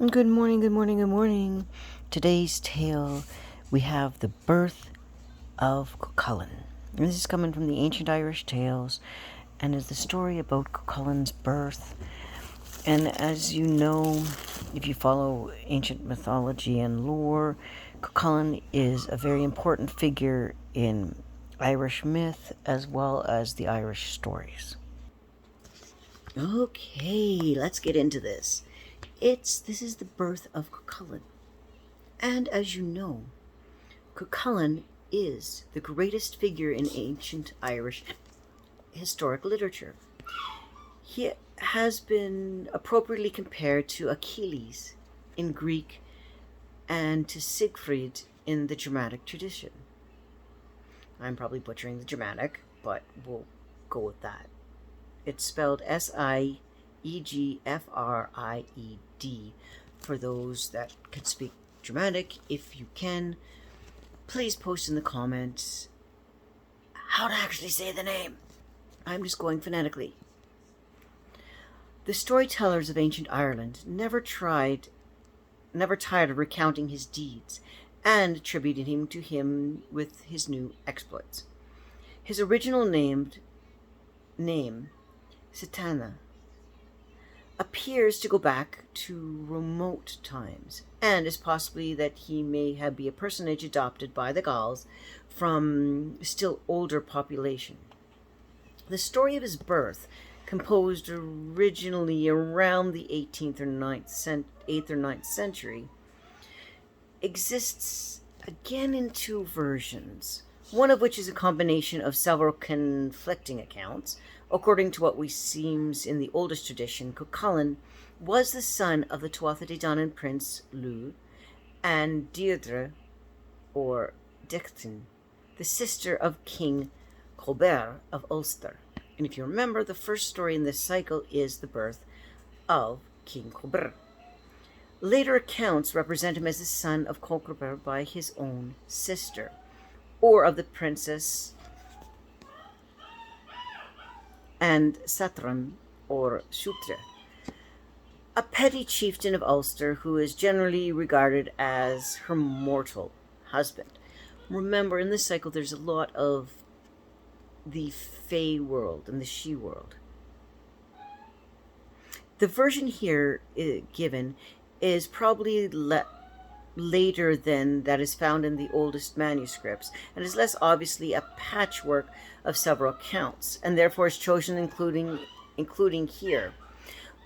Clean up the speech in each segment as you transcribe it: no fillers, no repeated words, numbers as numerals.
Good morning, good morning, good morning. Today's tale, we have the birth of Cuchulainn. And this is coming from the ancient Irish tales and is the story about Cuchulainn's birth. And as you know, if you follow ancient mythology and lore, Cuchulainn is a very important figure in Irish myth as well as the Irish stories. Okay, let's get into this. This is the birth of Cuchulainn. And as you know, Cuchulainn is the greatest figure in ancient Irish historic literature. He has been appropriately compared to Achilles in Greek and to Siegfried in the Germanic tradition. I'm probably butchering the Germanic, but we'll go with that. It's spelled Siegfried for those that can speak Germanic. If you can, please post in the comments how to actually say the name. I'm just going phonetically. The storytellers of ancient Ireland never tired of recounting his deeds and attributing him with his new exploits. His original name, Satana, appears to go back to remote times, and is possibly that he may be a personage adopted by the Gauls from still older population. The story of his birth, composed originally around the 8th or 9th century, exists again in two versions, one of which is a combination of several conflicting accounts. According to what we seems in the oldest tradition, Cuchulainn was the son of the Tuatha De Danann prince Lugh and Deirdre, or Dictin, the sister of King Colbert of Ulster. And if you remember, the first story in this cycle is the birth of King Colbert. Later accounts represent him as the son of Colbert by his own sister, or of the princess and Satran, or Shutre, a petty chieftain of Ulster who is generally regarded as her mortal husband. Remember, in this cycle, there's a lot of the Fae world and the She world. The version here given is probably later than that is found in the oldest manuscripts, and is less obviously a patchwork of several accounts, and therefore is chosen including here.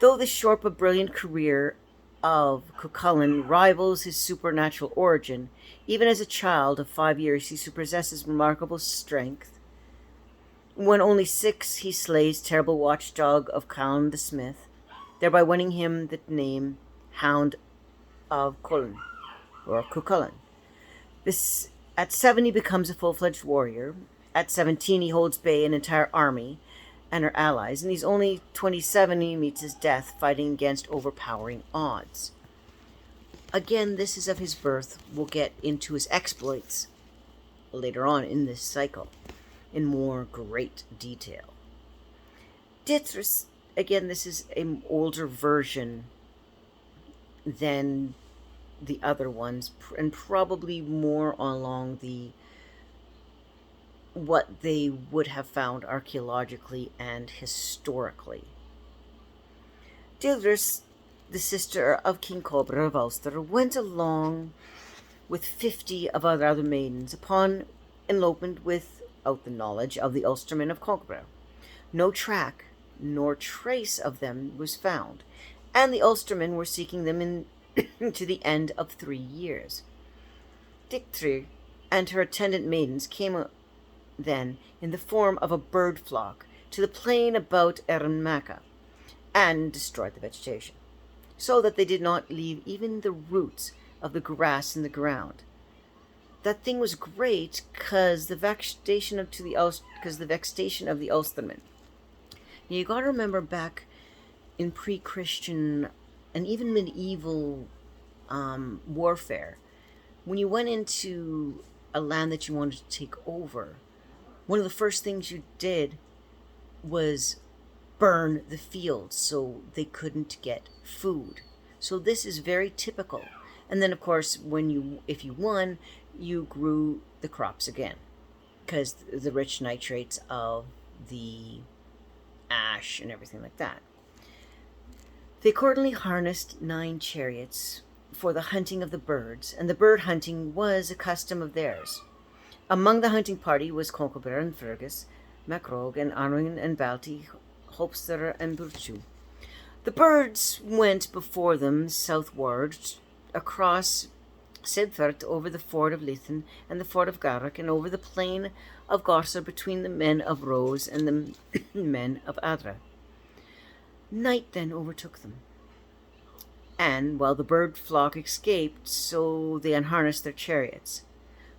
Though the short but brilliant career of Cuchulainn rivals his supernatural origin, even as a child of 5 years he possesses remarkable strength. When only 6, he slays terrible watchdog of Cain the Smith, thereby winning him the name Hound of Cuchulainn, or Cuchulainn. At 7, he becomes a full-fledged warrior. At 17, he holds bay an entire army and her allies, and he's only 27 when he meets his death, fighting against overpowering odds. Again, this is of his birth. We'll get into his exploits later on in this cycle in more great detail. Dithris, again, this is an older version than the other ones, and probably more along what they would have found archaeologically and historically. Deirdre, the sister of King Colbert of Ulster, went along with 50 of other maidens upon elopement without the knowledge of the Ulstermen of Colbert. No track nor trace of them was found, and the Ulstermen were seeking them to the end of 3 years. Dictri and her attendant maidens came then in the form of a bird flock to the plain about Erinmacha and destroyed the vegetation, so that they did not leave even the roots of the grass in the ground. That thing was great because the vexation of the Ulstermen. Now you got to remember, back in pre-Christian and even medieval warfare, when you went into a land that you wanted to take over, one of the first things you did was burn the fields so they couldn't get food. So this is very typical. And then, of course, if you won, you grew the crops again because the rich nitrates of the ash and everything like that. They accordingly harnessed 9 chariots for the hunting of the birds, and the bird hunting was a custom of theirs. Among the hunting party was Concobar and Fergus, Macrog and Arwin and Balti, Hopster and Burchu. The birds went before them southward across Sidthart over the ford of Lithen and the ford of Garak and over the plain of Gorsar between the men of Rose and the men of Adra. Night then overtook them, and while the bird flock escaped, so they unharnessed their chariots.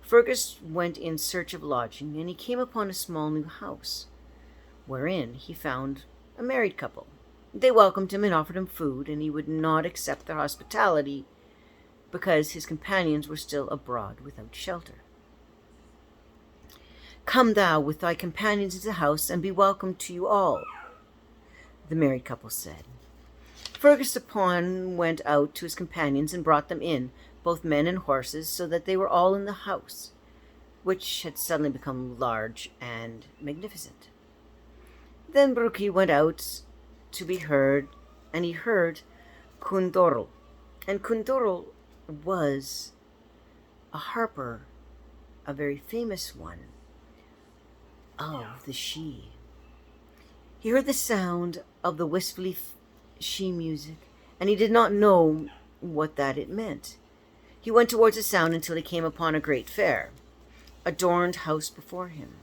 Fergus went in search of lodging, and he came upon a small new house, wherein he found a married couple. They welcomed him and offered him food, and he would not accept their hospitality because his companions were still abroad without shelter. "Come thou with thy companions into the house, and be welcome to you all," the married couple said. Fergus upon went out to his companions and brought them in, both men and horses, so that they were all in the house, which had suddenly become large and magnificent. Then Bruki went out to be heard, and he heard Kundorl. And Kundorl was a harper, a very famous one, of the Sidhe. He heard the sound of the wistfully Sidhe music, and he did not know what that it meant. He went towards the sound until he came upon a great fair, adorned house before him.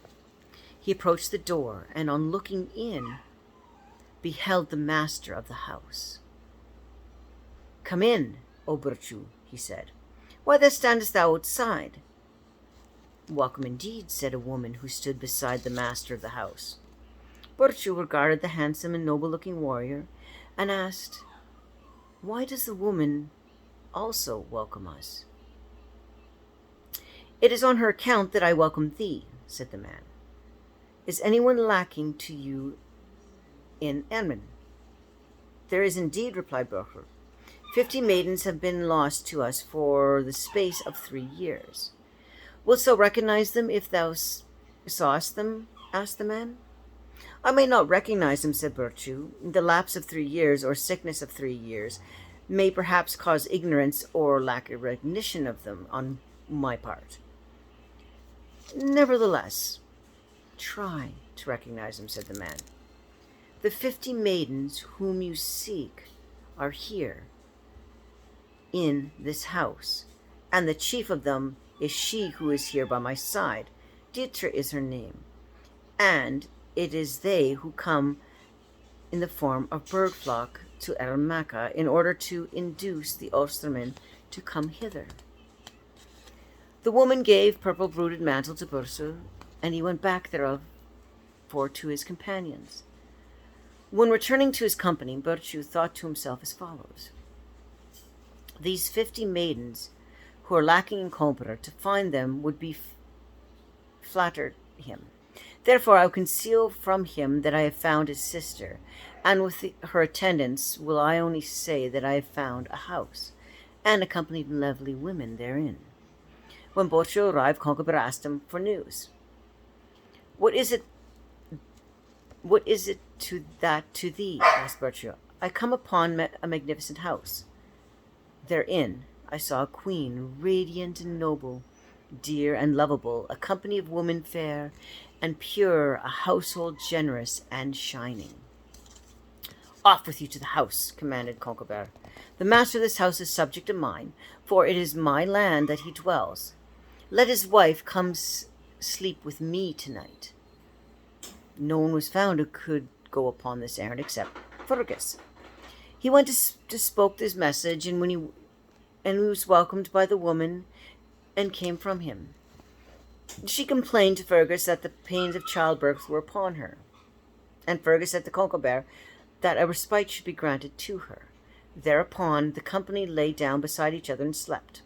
He approached the door, and on looking in, beheld the master of the house. "Come in, O Burchu," he said. "Why thus standest thou outside?" "Welcome indeed," said a woman who stood beside the master of the house. Burchu regarded the handsome and noble-looking warrior and asked, "Why does the woman also welcome us?" "It is on her account that I welcome thee," said the man. "Is anyone lacking to you in Emyn?" "There is indeed," replied Burchu. 50 maidens have been lost to us for the space of 3 years. "Wilt thou recognize them if thou sawest them?" asked the man. "I may not recognize them," said Burchu. "The lapse of 3 years, or sickness of 3 years, may perhaps cause ignorance or lack of recognition of them on my part. Nevertheless, try to recognize them," said the man. "The 50 maidens whom you seek are here in this house, and the chief of them is she who is here by my side. Dietra is her name, and it is they who come in the form of bird flock to Ermaka in order to induce the Ulstermen to come hither." The woman gave purple brooded mantle to Bursu, and he went back thereof for to his companions. When returning to his company, Burchu thought to himself as follows: "These 50 maidens who are lacking in Comprar, to find them would be flatter him. Therefore I will conceal from him that I have found his sister, and with her attendants will I only say that I have found a house, and accompanied lovely women therein." When Burchu arrived, Concobar asked him for news. What is it to thee?" asked Burchu. "I come upon a magnificent house. Therein I saw a queen, radiant and noble, dear and lovable, a company of women fair and pure, a household generous and shining." "Off with you to the house," commanded Concobar. "The master of this house is subject to mine, for it is my land that he dwells. Let his wife come sleep with me tonight." No one was found who could go upon this errand except Fergus. He went to spoke this message, and he was welcomed by the woman and came from him. She complained to Fergus that the pains of childbirth were upon her, and Fergus said to Concobar that a respite should be granted to her. Thereupon the company lay down beside each other and slept.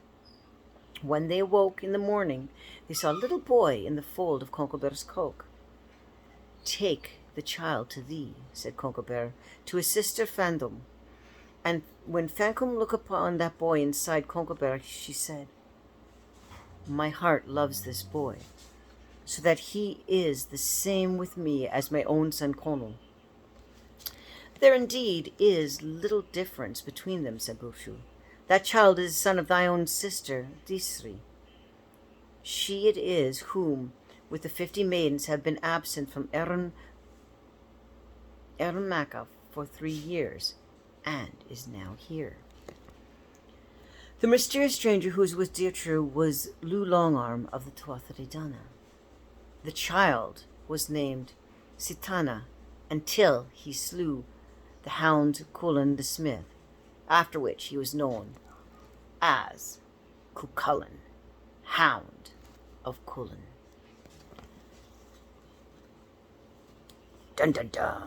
When they awoke in the morning, they saw a little boy in the fold of Concobar's cloak. "Take the child to thee," said Concobar to his sister Fandom, And when Fankum looked upon that boy inside Konkelberg, she said, "My heart loves this boy, so that he is the same with me as my own son Conal." "There indeed is little difference between them," said Bufshu. "That child is the son of thy own sister, Disri. She it is whom, with the 50 maidens, have been absent from Ernmaka for 3 years, and is now here." The mysterious stranger who was with Deirdre was Lou Longarm of the Tuatha De Danann. The child was named Sitana until he slew the hound Culann the Smith, after which he was known as Cuchulainn, Hound of Culann. Dun dun dun.